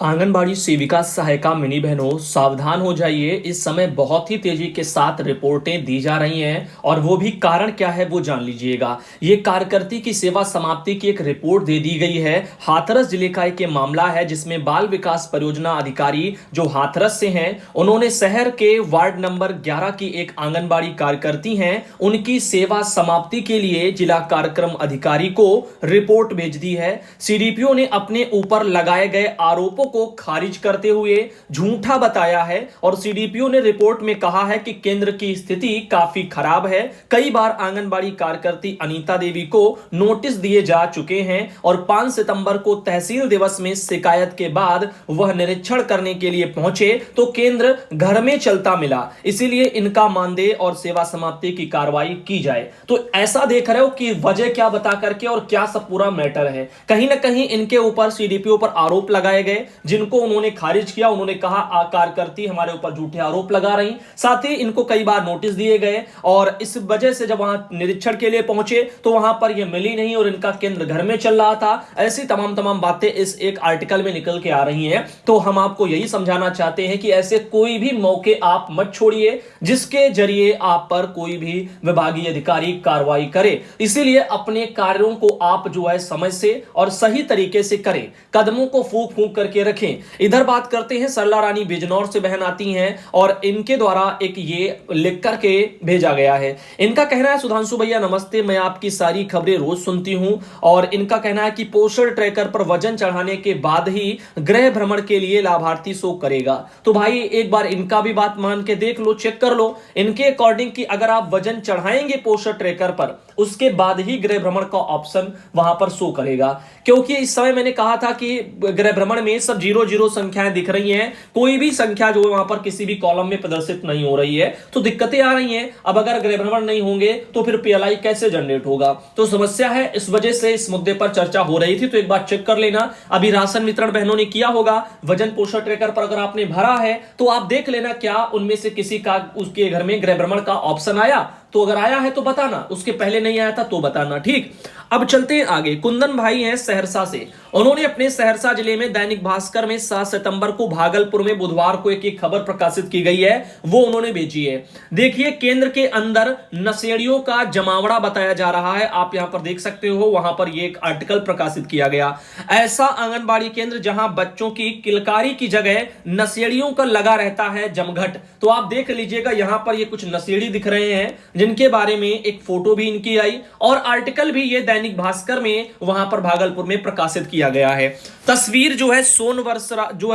आंगनबाड़ी सेविका सहायिका मिनी बहनों सावधान हो जाइए। इस समय बहुत ही तेजी के साथ रिपोर्टें दी जा रही हैं और वो भी कारण क्या है वो जान लीजिएगा। ये कार्यकर्ती की सेवा समाप्ति की एक रिपोर्ट दे दी गई है। हाथरस जिले का एक मामला है जिसमें बाल विकास परियोजना अधिकारी जो हाथरस से हैं, उन्होंने शहर के वार्ड नंबर 11 की एक आंगनबाड़ी कार्यकर्ती हैं, उनकी सेवा समाप्ति के लिए जिला कार्यक्रम अधिकारी को रिपोर्ट भेज दी है। सीडीपीओ ने अपने ऊपर लगाए गए आरोपों को खारिज करते हुए झूठा बताया है और सीडीपीओ ने रिपोर्ट में कहा है कि केंद्र की स्थिति काफी खराब है। कई बार आंगनबाड़ी कार्यकर्ती अनीता देवी को नोटिस दिए जा चुके हैं और 5 सितंबर को तहसील दिवस में शिकायत के बाद वह निरीक्षण करने के लिए पहुंचे तो केंद्र घर में चलता मिला, इसीलिए इनका मानदेय और सेवा समाप्ति की कार्रवाई की जाए। तो ऐसा देख रहे हो कि वजह क्या बता करके और क्या सब पूरा मैटर है। कहीं ना कहीं इनके ऊपर सीडीपीओ पर आरोप लगाए गए जिनको उन्होंने खारिज किया। उन्होंने कहा कार्यकर्ती हमारे ऊपर झूठे आरोप लगा रही, साथ ही इनको कई बार नोटिस दिए गए और इस वजह से जब वहां निरीक्षण के लिए पहुंचे तो वहां पर यह मिली नहीं और इनका केंद्र घर में चल रहा था। ऐसी तमाम बातें इस एक आर्टिकल में निकल के आ रही हैं। तो हम आपको यही समझाना चाहते हैं कि ऐसे कोई भी मौके आप मत छोड़िए जिसके जरिए आप पर कोई भी विभागीय अधिकारी कार्रवाई करे। इसीलिए अपने कार्यों को आप जो है समय से और सही तरीके से करें, कदमों को फूंक फूंक करके रखें। इधर बात करते हैं, सरला रानी बिजनौर से बहन आती हैं और इनके द्वारा एक ये लिख करके भेजा गया है। इनका कहना है, सुधांशु भैया नमस्ते, मैं आपकी सारी खबरें रोज सुनती हूं और इनका कहना है कि पोषण ट्रैकर पर वजन चढ़ाने के बाद ही गृह भ्रमण के लिए लाभार्थी शो करेगा। तो भाई एक बार इनका भी बात मान के देख लो, चेक कर लो इनके अकॉर्डिंग कि अगर आप वजन चढ़ाएंगे पोषण ट्रैकर पर उसके बाद ही गृह भ्रमण का ऑप्शन वहां पर शो करेगा। क्योंकि इस समय मैंने कहा था कि गृह भ्रमण में सब 0 संख्याएं दिख रही हैं, कोई भी संख्या जो है वहां पर किसी भी कॉलम में प्रदर्शित नहीं हो रही है, तो दिक्कतें आ रही हैं। अब अगर गृह भ्रमण नहीं होंगे तो फिर पीएलआई कैसे जनरेट होगा, तो समस्या है। इस वजह से इस मुद्दे पर चर्चा हो रही थी, तो एक बार चेक कर लेना। अभी राशन वितरण बहनों ने किया होगा, वजन पोषण ट्रैकर पर अगर आपने भरा है तो आप देख लेना क्या उनमें से किसी का उसके घर में गृह भ्रमण का ऑप्शन आया। तो अगर आया है तो बताना, उसके पहले नहीं आया था तो बताना, ठीक। अब चलते हैं आगे। कुंदन भाई हैं सहरसा से, उन्होंने अपने सहरसा जिले में दैनिक भास्कर में 7 सितंबर को भागलपुर में बुधवार को एक खबर प्रकाशित की गई है, वो उन्होंने भेजी है। देखिए, केंद्र के अंदर नशेड़ियों का जमावड़ा बताया जा रहा है। आप यहां पर देख सकते हो, वहां पर ये एक आर्टिकल प्रकाशित किया गया। ऐसा आंगनबाड़ी केंद्र जहां बच्चों की किलकारी की जगह नशेड़ियों का लगा रहता है जमघट। तो आप देख लीजिएगा, यहां पर ये कुछ नशेड़ी दिख रहे हैं जिनके बारे में एक फोटो भी इनकी आई और आर्टिकल भी ये दैनिक भास्कर में वहां पर भागलपुर में प्रकाशित किया गया है। तस्वीर जो है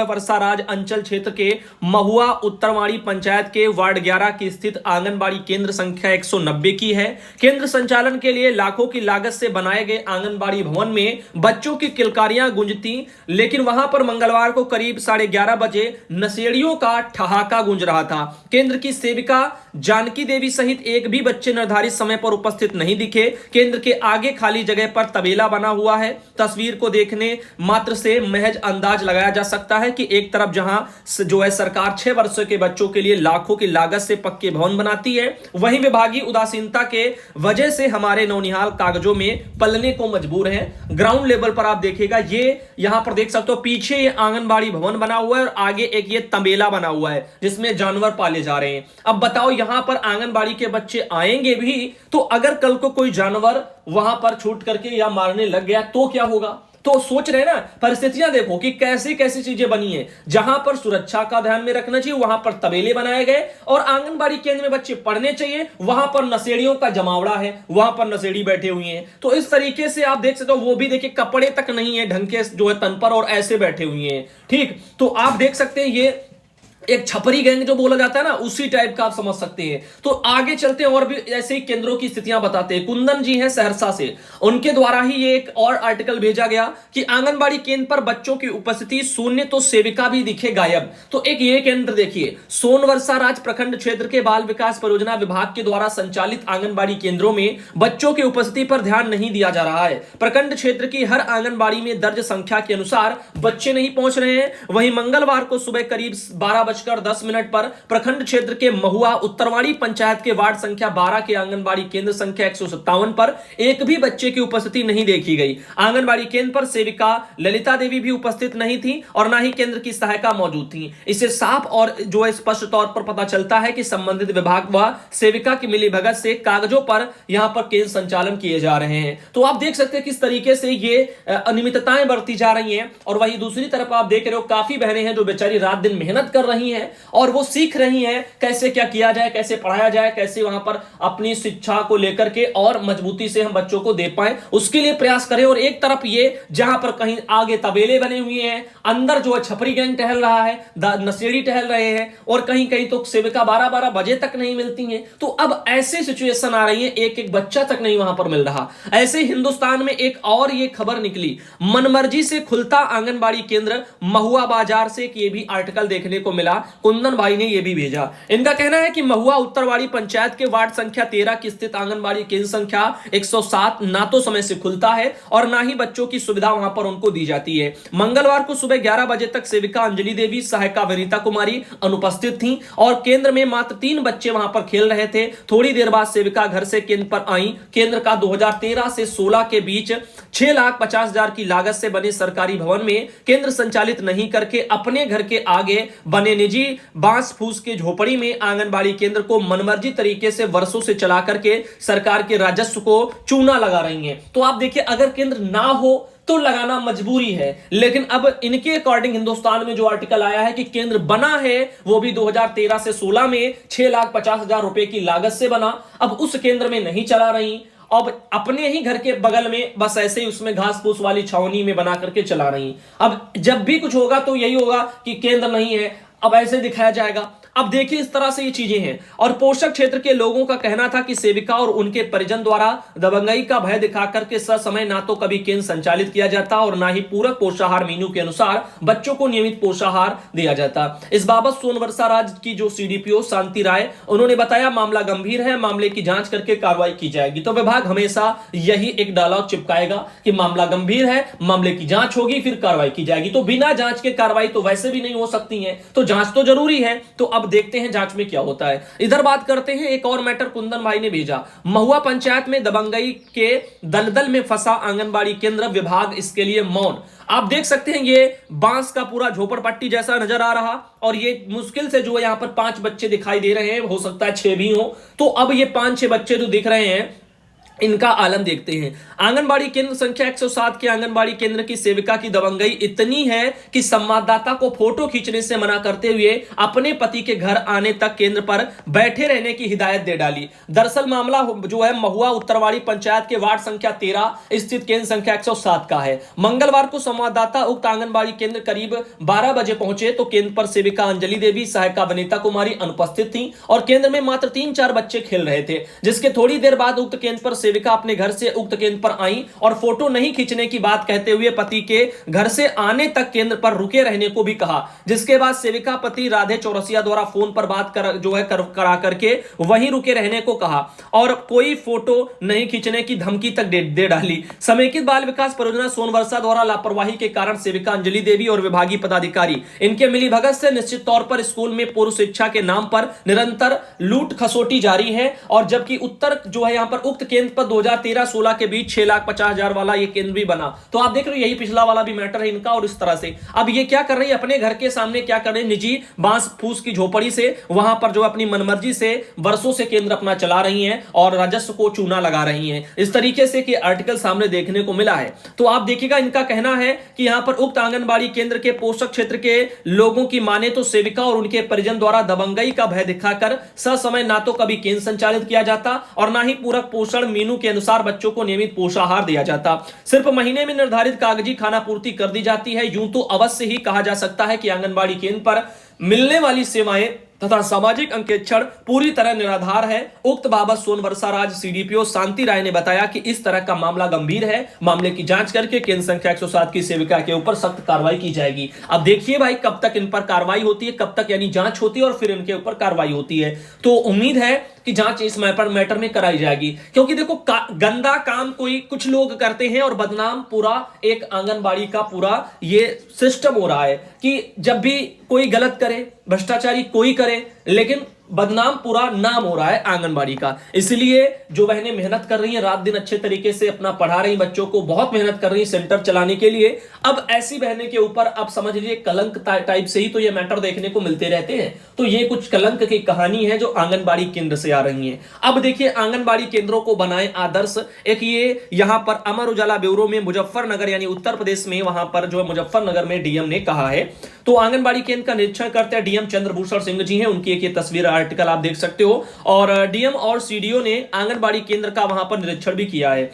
वर्षाराज अंचल क्षेत्र के महुआ उत्तरवाड़ी पंचायत के वार्ड 11 की स्थित आंगनबाड़ी केंद्र संख्या 190 की है। केंद्र संचालन के लिए लाखों की लागत से बनाए गए आंगनबाड़ी भवन में बच्चों की किलकारियां गूंजती, लेकिन वहां पर मंगलवार को करीब 11:30 बजे नशेड़ियों का ठहाका गूंज रहा था। केंद्र की सेविका जानकी देवी सहित एक भी बच्चे निर्धारित समय पर उपस्थित नहीं दिखे। केंद्र के आगे खाली जगह पर तबेला बना हुआ है। तस्वीर को देखने मात्र से महज अंदाज लगाया जा सकता है कि एक तरफ जहां जो है सरकार 6 वर्षों के बच्चों के लिए लाखों की लागत से पक्के भवन बनाती है, वहीं विभागीय उदासीनता के वजह से हमारे नौनिहाल कागजों में पलने को मजबूर हैं। ग्राउंड लेवल पर आप देखिएगा, ये यहां पर देख सकते हो, पीछे ये आंगनबाड़ी भवन बना हुआ है और आगे एक ये तबेला बना हुआ है जिसमें जानवर पाले जा रहे हैं। अब बताओ, यहां पर आंगनबाड़ी के बच्चे आएंगे भी तो अगर कल को कोई जानवर वहां पर छूट करके या मारने लग गया तो क्या होगा। तो सोच रहे ना, परिस्थितियां देखो कि कैसी कैसी चीजें बनी है। जहां पर सुरक्षा का ध्यान में रखना चाहिए वहां पर तबेले बनाए गए और आंगनबाड़ी केंद्र में बच्चे पढ़ने चाहिए, वहां पर नशेड़ियों का जमावड़ा है, वहां पर नशेड़ी बैठे हुए हैं। तो इस तरीके से आप देख सकते हो, वो भी देखिए कपड़े तक नहीं है ढंग के जो है तन पर और ऐसे बैठे हुए हैं, ठीक। तो आप देख सकते हैं ये एक छपरी गैंग जो बोला जाता है ना, उसी टाइप का आप समझ सकते हैं। तो आगे चलते हैं और भी ऐसे ही केंद्रों की स्थितियां बताते हैं। कुंदन जी हैं सहरसा से, उनके द्वारा ही ये एक और आर्टिकल भेजा गया कि आंगनबाड़ी केंद्र पर बच्चों की उपस्थिति शून्य तो सेविका भी दिखे गायब। तो एक ये केंद्र देखिए, सोनवर्षाराज प्रखंड क्षेत्र के बाल विकास परियोजना विभाग के द्वारा संचालित आंगनबाड़ी केंद्रों में बच्चों की उपस्थिति पर ध्यान नहीं दिया जा रहा है। प्रखंड क्षेत्र की हर आंगनबाड़ी में दर्ज संख्या के अनुसार बच्चे नहीं पहुंच रहे हैं। वहीं मंगलवार को सुबह करीब 12 11:10 पर प्रखंड क्षेत्र के महुआ उत्तरवाड़ी पंचायत के वार्ड संख्या 12 के आंगनबाड़ी केंद्र संख्या 157 पर एक भी बच्चे की उपस्थिति नहीं देखी गई। आंगनबाड़ी केंद्र पर सेविका ललिता देवी भी उपस्थित नहीं थी और ना ही केंद्र की सहायिका मौजूद थी। इससे साफ और जो है स्पष्ट तौर पर पता चलता है कि संबंधित विभाग व सेविका की मिलीभगत से कागजों पर यहां पर केंद्र संचालन किए जा रहे हैं। तो आप देख सकते हैं किस तरीके से ये अनियमितताएं बढ़ती जा रही हैं। और वहीं दूसरी तरफ आप देख रहे हो काफी बहनें हैं जो बेचारी रात दिन मेहनत कर रही हैं और वो सीख रही हैं कैसे क्या किया जाए, कैसे पढ़ाया जाए, कैसे वहां पर अपनी शिक्षा को लेकर के और मजबूती से हम बच्चों को दे पाए, उसके लिए प्रयास करें। और एक तरफ ये जहां पर कहीं आगे तबेले बने हुए हैं, अंदर जो है छपरी गैंग टहल रहा है, नशेड़ी टहल रहे हैं और कहीं कहीं तो सेविका 12-12 बजे तक नहीं मिलती हैं। तो अब ऐसे सिचुएशन आ रही है, एक एक बच्चा तक नहीं वहां पर मिल रहा। ऐसे हिंदुस्तान में एक और ये खबर निकली, मनमर्जी से खुलता आंगनबाड़ी केंद्र महुआ बाजार से, ये भी आर्टिकल देखने को मिला। कुंदन भाई ने ये भी भेजा। इनका कहना है कि महुआ उत्तरवाड़ी पंचायत के वार्ड संख्या 13 की स्थित आंगनबाड़ी केंद्र संख्या 107 ना तो समय से खुलता है और ना ही बच्चों की सुविधा वहां पर उनको दी जाती है। मंगलवार को सुबह 11 बजे तक सेविका अंजलि देवी, सहायिका वनिता कुमारी अनुपस्थित थी और केंद्र में मात्र 3 बच्चे वहां पर खेल रहे थे। थोड़ी देर बाद सेविका घर से केंद्र पर आई। केंद्र का 2013 से 16 के बीच 6,50,000 की लागत से बने सरकारी भवन में केंद्र संचालित नहीं करके अपने घर के आगे बने निजी बांस फूस के झोपड़ी में आंगनबाड़ी केंद्र को मनमर्जी तरीके से वर्षों से चला करके सरकार के राजस्व को चूना लगा रही हैं। तो आप देखिए, अगर केंद्र ना हो तो लगाना मजबूरी है, लेकिन अब इनके अकॉर्डिंग हिंदुस्तान में जो आर्टिकल आया है कि केंद्र बना है वो भी 2013 से 16 में 6,50,000 रुपए की लागत से बना। अब उस केंद्र में नहीं चला रही, अब अपने ही घर के बगल में बस ऐसे ही उसमें घास फूस वाली छावनी में बना करके चला रही। अब जब भी कुछ होगा तो यही होगा कि केंद्र नहीं है, अब ऐसे दिखाया जाएगा। अब देखिए इस तरह से ये चीजें हैं। और पोषक क्षेत्र के लोगों का कहना था कि सेविका और उनके परिजन द्वारा दबंगई का भय दिखा करके ससमय ना तो कभी केंद्र संचालित किया जाता और ना ही पूरक पोषाहार मेनू के अनुसार बच्चों को नियमित पोषाहार दिया जाता। इस बाबत सोनवर्षा राज्य की जो सीडीपीओ शांति राय, उन्होंने बताया मामला गंभीर है, मामले की जांच करके कार्रवाई की जाएगी। तो विभाग हमेशा यही एक डायलॉग चिपकाएगा कि मामला गंभीर है, मामले की जांच होगी, फिर कार्रवाई की जाएगी। तो बिना जांच के कार्रवाई तो वैसे भी नहीं हो सकती है, तो जांच तो जरूरी है। तो अब देखते हैं जांच में क्या होता है। इधर बात करते हैं, एक और मैटर कुंदन भाई ने भेजा। महुआ पंचायत में दबंगई के दलदल में फंसा आंगनबाड़ी केंद्र, विभाग इसके लिए मौन। आप देख सकते हैं ये बांस का पूरा झोपड़पट्टी जैसा नजर आ रहा और ये मुश्किल से जो है यहां पर 5 बच्चे दिखाई दे रहे हैं, हो सकता है 6 भी हो। तो अब ये 5-6 बच्चे जो दिख रहे हैं इनका आलम देखते हैं। आंगनबाड़ी केंद्र संख्या 107 के आंगनबाड़ी केंद्र की सेविका की दबंगई इतनी है कि संवाददाता को फोटो खींचने से मना करते हुए अपने पति के घर आने तक केंद्र पर बैठे रहने की हिदायत दे डाली। दरअसल मामला जो है महुआ उत्तरवाड़ी पंचायत के वार्ड संख्या 13 स्थित केंद्र संख्या 107 का है। मंगलवार को संवाददाता उक्त आंगनबाड़ी केंद्र करीब 12 बजे पहुंचे तो केंद्र पर सेविका अंजलि देवी, सहायिका वनिता कुमारी अनुपस्थित थी और केंद्र में मात्र 3-4 बच्चे खेल रहे थे। जिसके थोड़ी देर बाद उक्त केंद्र पर सेविका अपने घर से उक्त केंद्र पर आई और फोटो नहीं खींचने की बात कहते हुए पति के घर से आने तक केंद्र पर रुके रहने को भी कहा। जिसके बाद सेविका पति राधे चौरसिया द्वारा फोन पर बात करा करके वहीं रुके रहने को कहा और कोई फोटो नहीं खींचने की धमकी तक दे डाली। समेकित बाल विकास परियोजना सोनवर्षा द्वारा लापरवाही के कारण सेविका अंजलि देवी और विभागीय पदाधिकारी इनके मिलीभगत से निश्चित तौर पर स्कूल में पूर्व शिक्षा के नाम पर निरंतर लूट खसोटी जारी है। और जबकि उत्तर जो है यहां पर उक्त केंद्र पर 2013-16 के बीच 6,50,000 वाला ये केंद्र भी बना। तो आप देख रहे हो यही पिछला वाला भी मैटर है इनका। और इस तरह से अब ये क्या कर रही है, अपने घर के सामने क्या कर रही है, निजी बांस फूस की झोपड़ी से वहां पर जो अपनी मनमर्जी से वर्षों से केंद्र अपना चला रही हैं और राजस्व को चूना लगा रही हैं। इस तरीके से कि आर्टिकल सामने देखने को मिला है। तो आप देखिएगा इनका कहना है कि यहां पर उक्त आंगनबाड़ी केंद्र के पोषक क्षेत्र के लोगों की माने तो सेविका और उनके परिजन द्वारा दबंगई का भय दिखाकर ससमय ना तो कभी केंद्र संचालित किया जाता और ना ही पूरक पोषण मेनू के अनुसार बच्चों को नियमित पोषाहार दिया जाता। सिर्फ महीने में निर्धारित कागजी खाना पूर्ति कर दी जाती है। यूं तो अवश्य ही कहा जा सकता है कि आंगनबाड़ी केंद्र पर मिलने वाली सेवाएं तथा सामाजिक अंकेक्षण पूरी तरह निराधार है। उक्त बाबत सोनवर्षा राज्य सीडीपीओ शांति राय ने बताया कि इस तरह का मामला गंभीर है, मामले की जांच करके केंद्र संख्या 107 की सेविका के ऊपर सख्त कार्रवाई की जाएगी। अब देखिए भाई कब तक इन पर कार्रवाई होती है, कब तक यानी जांच होती है और फिर इनके ऊपर कार्रवाई होती है। तो उम्मीद है कि जांच इस मैटर में कराई जाएगी। क्योंकि देखो गंदा काम कोई कुछ लोग करते हैं और बदनाम पूरा एक आंगनबाड़ी का पूरा ये सिस्टम हो रहा है कि जब भी कोई गलत करे, भ्रष्टाचारी कोई करे, लेकिन बदनाम पूरा नाम हो रहा है आंगनबाड़ी का। इसलिए जो बहनें मेहनत कर रही हैं, रात दिन अच्छे तरीके से अपना पढ़ा रही बच्चों को, बहुत मेहनत कर रही सेंटर चलाने के लिए, अब ऐसी बहनें के ऊपर अब समझ लीजिए कलंक टाइप से ही तो ये मैटर देखने को मिलते रहते हैं। तो ये कुछ कलंक की कहानी है जो आंगनबाड़ी केंद्र से आ रही है। अब देखिए आंगनबाड़ी केंद्रों को बनाए आदर्श, एक ये यहां पर अमर उजाला ब्यूरो में मुजफ्फरनगर यानी उत्तर प्रदेश में, वहां पर जो मुजफ्फरनगर में डीएम ने कहा है। तो आंगनबाड़ी केंद्र का निरीक्षण करते हैं डीएम चंद्रभूषण सिंह जी हैं, उनकी एक ये तस्वीर आर्टिकल आप देख सकते हो। और डीएम और सीडीओ ने आंगनबाड़ी केंद्र का वहां पर निरीक्षण भी किया है।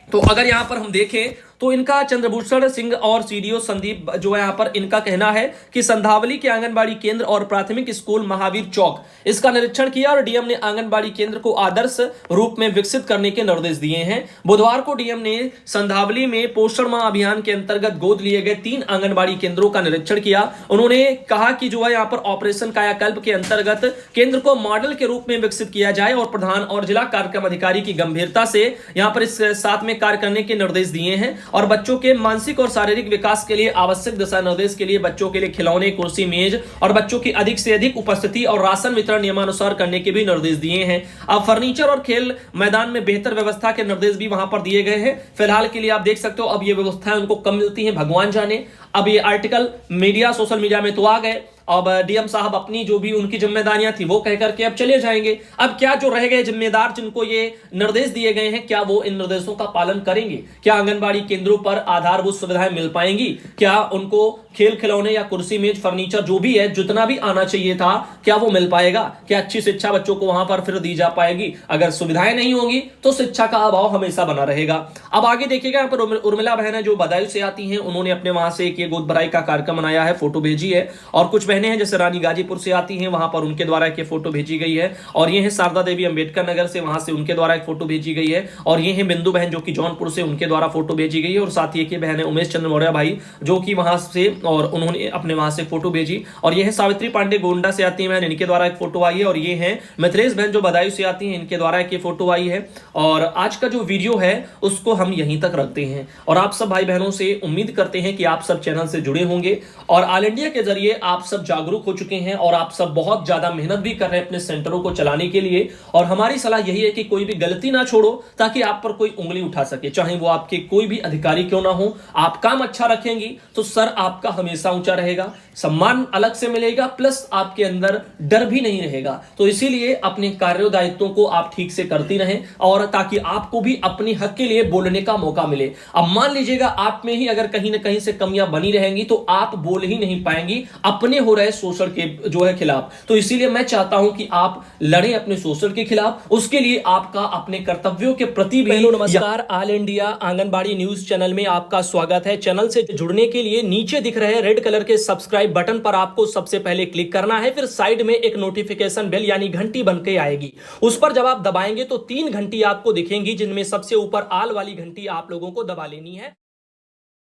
तो अगर यहां पर हम देखें तो इनका चंद्रभूषण सिंह और सीडीओ संदीप जो है यहां पर इनका कहना है कि संधावली के आंगनबाड़ी केंद्र और प्राथमिक स्कूल महावीर चौक इसका निरीक्षण किया और डीएम ने आंगनबाड़ी केंद्र को आदर्श रूप में विकसित करने के निर्देश दिए हैं। बुधवार को डीएम ने संधावली में पोषण माह अभियान के अंतर्गत गोद लिए गए 3 आंगनबाड़ी केंद्रों का निरीक्षण किया। उन्होंने कहा कि जो है यहाँ पर ऑपरेशन कायाकल्प के अंतर्गत केंद्र को मॉडल के रूप में विकसित किया जाए और प्रधान और जिला कार्यक्रम अधिकारी की गंभीरता से यहाँ पर इस साथ में कार्य करने के निर्देश दिए हैं और बच्चों के मानसिक और शारीरिक विकास के लिए आवश्यक दिशा निर्देश के लिए बच्चों के लिए खिलौने, कुर्सी, मेज और बच्चों की अधिक से अधिक उपस्थिति और राशन वितरण नियमानुसार करने के भी निर्देश दिए हैं। अब फर्नीचर और खेल मैदान में बेहतर व्यवस्था के निर्देश भी वहां पर दिए गए हैं। फिलहाल के लिए आप देख सकते हो अब ये व्यवस्थाएं उनको कम मिलती हैं, भगवान जाने। अब ये आर्टिकल मीडिया, सोशल मीडिया में तो आ गए। अब डीएम साहब अपनी जो भी उनकी जिम्मेदारियां थी वो कह करके अब चले जाएंगे। अब क्या जो रह गए जिम्मेदार जिनको ये निर्देश दिए गए हैं, क्या वो इन निर्देशों का पालन करेंगे? क्या आंगनबाड़ी केंद्रों पर आधारभूत सुविधाएं मिल पाएंगी? क्या उनको खेल खिलौने या कुर्सी मेज फर्नीचर जो भी है जितना भी आना चाहिए था, क्या वो मिल पाएगा? क्या अच्छी शिक्षा बच्चों को वहां पर फिर दी जा पाएगी? अगर सुविधाएं नहीं होंगी तो शिक्षा का अभाव हमेशा बना रहेगा। अब आगे देखिएगा, यहाँ पर उर्मिला बहन है जो बदायूं से आती हैं, उन्होंने अपने वहां से एक गोद भराई का कार्यक्रम बनाया है, फोटो भेजी है। और कुछ बहनें हैं जैसे रानी गाजीपुर से आती हैं, वहां पर उनके द्वारा एक फोटो भेजी गई है। और ये है शारदा देवी अंबेडकर नगर से, वहां से उनके द्वारा एक फोटो भेजी गई है। और ये है बिंदु बहन जो कि जौनपुर से, उनके द्वारा फोटो भेजी गई है। और साथ ही एक बहन है उमेश चंद्र मौर्य भाई जो कि वहां से, और उन्होंने अपने वहां से फोटो भेजी। और ये है सावित्री पांडे गोंडा से आती है बहन, इनके द्वारा एक फोटो आई है। और ये है मिथिलेश बहन जो बदायूं से आती है, इनके द्वारा एक फोटो आई है। और आज का जो वीडियो है उसको हम यहीं तक रखते हैं और आप सब भाई बहनों से उम्मीद करते हैं कि आप सब चैनल से जुड़े होंगे और ऑल इंडिया के जरिए आप सब जागरूक हो चुके हैं और आप सब बहुत ज्यादा मेहनत भी कर रहे हैं अपने सेंटरों को चलाने के लिए। और हमारी सलाह यही है कि कोई भी गलती ना छोड़ो ताकि आप पर कोई उंगली उठा सके, चाहे वो आपके कोई भी अधिकारी क्यों ना हो। आप काम अच्छा रखेंगी तो सर आपका हमेशा ऊंचा रहेगा, सम्मान अलग से मिलेगा, प्लस आपके अंदर डर भी नहीं रहेगा। तो इसीलिए अपने कार्य दायित्वों को आप ठीक से करती रहें और ताकि आपको भी अपने हक के लिए बोलने का मौका मिले। अब मान लीजिएगा आप में ही अगर कहीं ना कहीं से कमियां बनी रहेंगी तो आप बोल ही नहीं पाएंगी अपने हो रहे शोषण के जो है खिलाफ। तो इसीलिए मैं चाहता हूं कि आप लड़ें अपने शोषण के खिलाफ, उसके लिए आपका अपने कर्तव्यों के प्रति भी। हेलो नमस्कार, all India anganwadi news channel में आपका स्वागत है। चैनल से जुड़ने के लिए नीचे दिख रहे रेड कलर के सब्सक्राइब बटन पर आपको सबसे पहले क्लिक करना है, फिर साइड में एक नोटिफिकेशन बेल यानी घंटी बनके आएगी, उस पर जब आप दबाएंगे तो 3 घंटी आपको दिखेंगी जिनमें सबसे ऊपर ऑल वाली घंटी आप लोगों को दबा लेनी है।